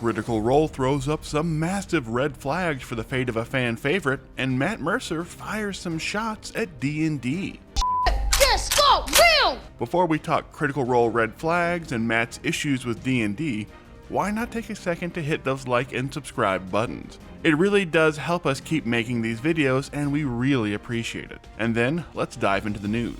Critical Role throws up some massive red flags for the fate of a fan favorite, and Matt Mercer fires some shots at D&D. Just got real! Before we talk Critical Role red flags and Matt's issues with D&D, why not take a second to hit those like and subscribe buttons? It really does help us keep making these videos, and we really appreciate it. And then, let's dive into the news.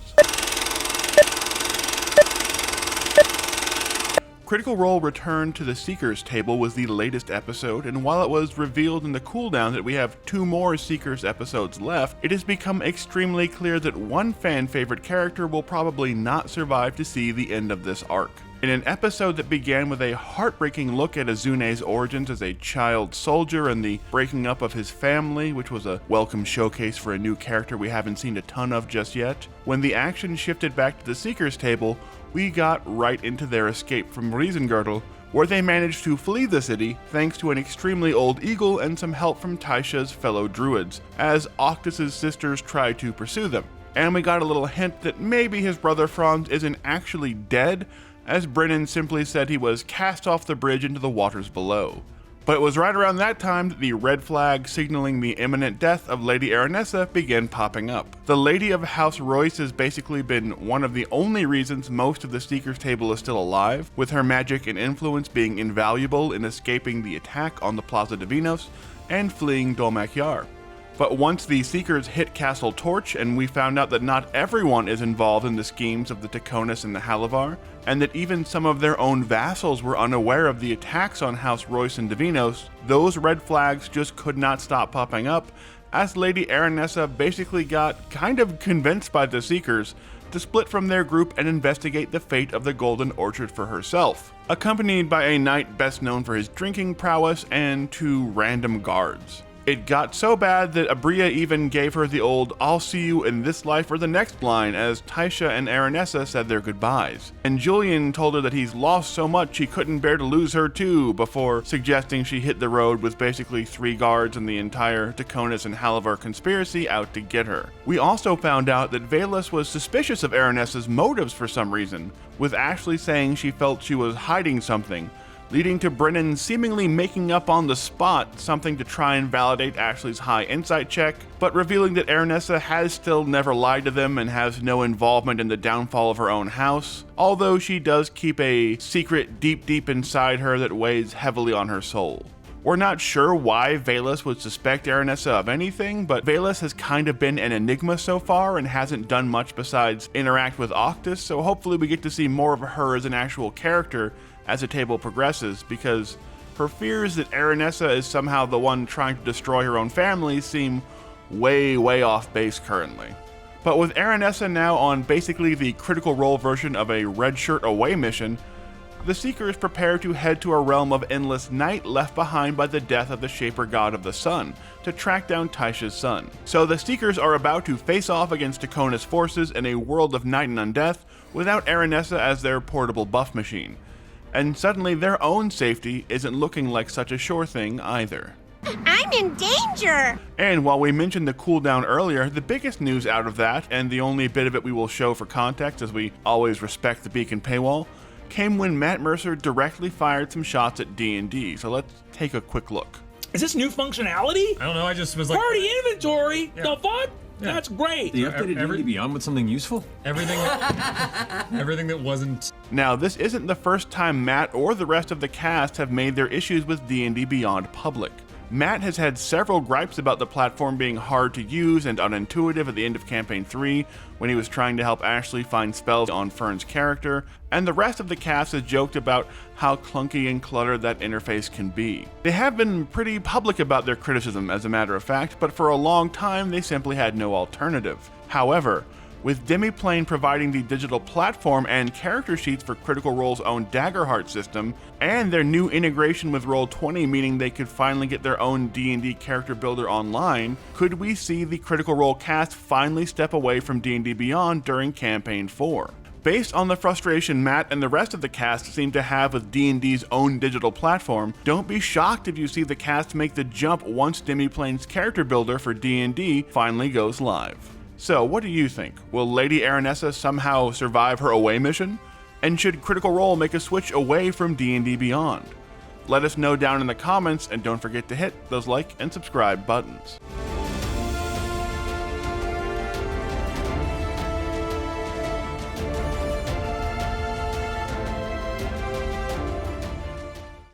Critical Role Return to the Seekers table was the latest episode, and while it was revealed in the cooldown that we have 2 more Seekers episodes left, it has become extremely clear that one fan favorite character will probably not survive to see the end of this arc. In an episode that began with a heartbreaking look at Azune's origins as a child soldier and the breaking up of his family, which was a welcome showcase for a new character we haven't seen a ton of just yet, when the action shifted back to the Seekers table, we got right into their escape from Riesengirdle, where they managed to flee the city thanks to an extremely old eagle and some help from Taisha's fellow druids, as Octus's sisters tried to pursue them. And we got a little hint that maybe his brother Franz isn't actually dead, as Brennan simply said he was cast off the bridge into the waters below. But it was right around that time that the red flag signaling the imminent death of Lady Aranessa began popping up. The Lady of House Royce has basically been one of the only reasons most of the Seekers table is still alive, with her magic and influence being invaluable in escaping the attack on the Plaza Divinos and fleeing Dolmak Yar. But once the Seekers hit Castle Torch and we found out that not everyone is involved in the schemes of the Taconis and the Halavar, and that even some of their own vassals were unaware of the attacks on House Royce and Divinos, those red flags just could not stop popping up, as Lady Aranessa basically got kind of convinced by the Seekers to split from their group and investigate the fate of the Golden Orchard for herself, accompanied by a knight best known for his drinking prowess and 2 random guards. It got so bad that Abria even gave her the old "I'll see you in this life or the next" line as Taisha and Aranessa said their goodbyes. And Julian told her that he's lost so much he couldn't bear to lose her too, before suggesting she hit the road with basically 3 guards and the entire Taconis and Halavar conspiracy out to get her. We also found out that Valus was suspicious of Aranessa's motives for some reason, with Ashley saying she felt she was hiding something, leading to Brennan seemingly making up on the spot something to try and validate Ashley's high insight check, but revealing that Aranessa has still never lied to them and has no involvement in the downfall of her own house, although she does keep a secret deep inside her that weighs heavily on her soul. We're not sure why Valus would suspect Aranessa of anything, but Valus has kind of been an enigma so far and hasn't done much besides interact with Octus, so hopefully we get to see more of her as an actual character as the table progresses, because her fears that Aranessa is somehow the one trying to destroy her own family seem way off base currently. But with Aranessa now on basically the Critical Role version of a red shirt away mission, the Seekers prepare to head to a realm of endless night left behind by the death of the Shaper God of the Sun to track down Taisha's son. So the Seekers are about to face off against Taconis forces in a world of night and undeath without Aranessa as their portable buff machine. And suddenly their own safety isn't looking like such a sure thing either. I'm in danger! And while we mentioned the cooldown earlier, the biggest news out of that, and the only bit of it we will show for context as we always respect the beacon paywall, came when Matt Mercer directly fired some shots at D&D. So let's take a quick look. Is this new functionality? I don't know, I just was like... Party inventory? Yeah. The fuck? Yeah. That's great. You updated D&D Beyond with something useful? Everything that wasn't... Now, this isn't the first time Matt or the rest of the cast have made their issues with D&D Beyond public. Matt has had several gripes about the platform being hard to use and unintuitive at the end of Campaign 3 when he was trying to help Ashley find spells on Fern's character, and the rest of the cast has joked about how clunky and cluttered that interface can be. They have been pretty public about their criticism, as a matter of fact, but for a long time they simply had no alternative. However, with Demiplane providing the digital platform and character sheets for Critical Role's own Daggerheart system, and their new integration with Roll20 meaning they could finally get their own D&D character builder online, could we see the Critical Role cast finally step away from D&D Beyond during Campaign 4? Based on the frustration Matt and the rest of the cast seem to have with D&D's own digital platform, don't be shocked if you see the cast make the jump once Demiplane's character builder for D&D finally goes live. So, what do you think? Will Lady Aranessa somehow survive her away mission? And should Critical Role make a switch away from D&D Beyond? Let us know down in the comments, and don't forget to hit those like and subscribe buttons.